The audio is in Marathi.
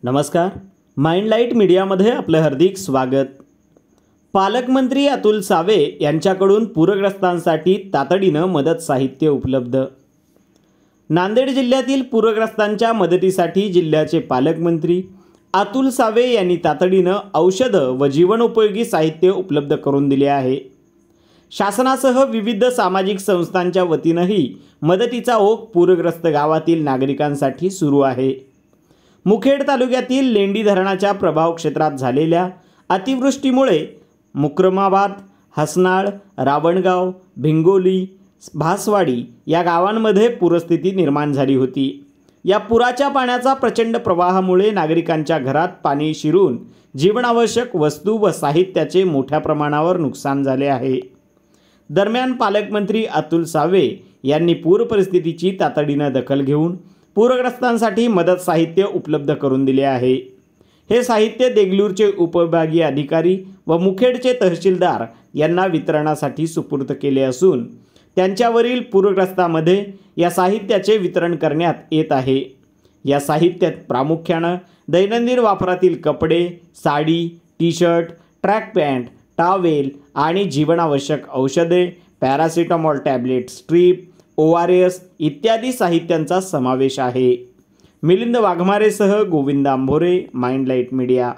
नमस्कार, माइंडलाइट मीडियामध्ये आपलं हार्दिक स्वागत। पालकमंत्री अतुल सावे यांच्याकडून पूरग्रस्तांसाठी तातडीनं मदत साहित्य उपलब्ध। नांदेड जिल्ह्यातील पूरग्रस्तांच्या मदतीसाठी जिल्ह्याचे पालकमंत्री अतुल सावे यांनी तातडीनं औषधं व जीवनोपयोगी साहित्य उपलब्ध करून दिले आहे। शासनासह विविध सामाजिक संस्थांच्या वतीनंही मदतीचा ओघ पूरग्रस्त गावातील नागरिकांसाठी सुरू आहे। मुखेड तालुक्यातील लेंडी धरणाच्या प्रभाव क्षेत्रात झालेल्या अतिवृष्टीमुळे मुक्रमाबाद, हसनाळ, रावणगाव, भिंगोली, भासवाडी या गावांमध्ये पूरस्थिती निर्माण झाली होती। या पुराच्या पाण्याचा प्रचंड प्रवाहामुळे नागरिकांच्या घरात पाणी शिरून जीवनावश्यक वस्तू व साहित्याचे मोठ्या प्रमाणावर नुकसान झाले आहे। दरम्यान पालकमंत्री अतुल सावे यांनी पूर परिस्थितीची तातडीनं दखल घेऊन पूरग्रस्तांसाठी मदत साहित्य उपलब्ध करून दिले आहे। हे साहित्य देगलूरचे उपविभागीय अधिकारी व मुखेडचे तहसीलदार यांना वितरणासाठी सुपूर्द केले असून त्यांच्यावरील पूरग्रस्तांमध्ये या साहित्याचे वितरण करण्यात येत आहे। या साहित्यात प्रामुख्याने दैनंदिन वापरातील कपडे, sari, t-shirt, track pant, towel आणि जीवनावश्यक औषधे, पॅरासिटामॉल टॅब्लेट स्ट्रीप, ORS इत्यादी साहित्यांचा समावेश आहे। मिलिंद वाघमारेसह गोविंद आंभोरे, माइंडलाइट मीडिया।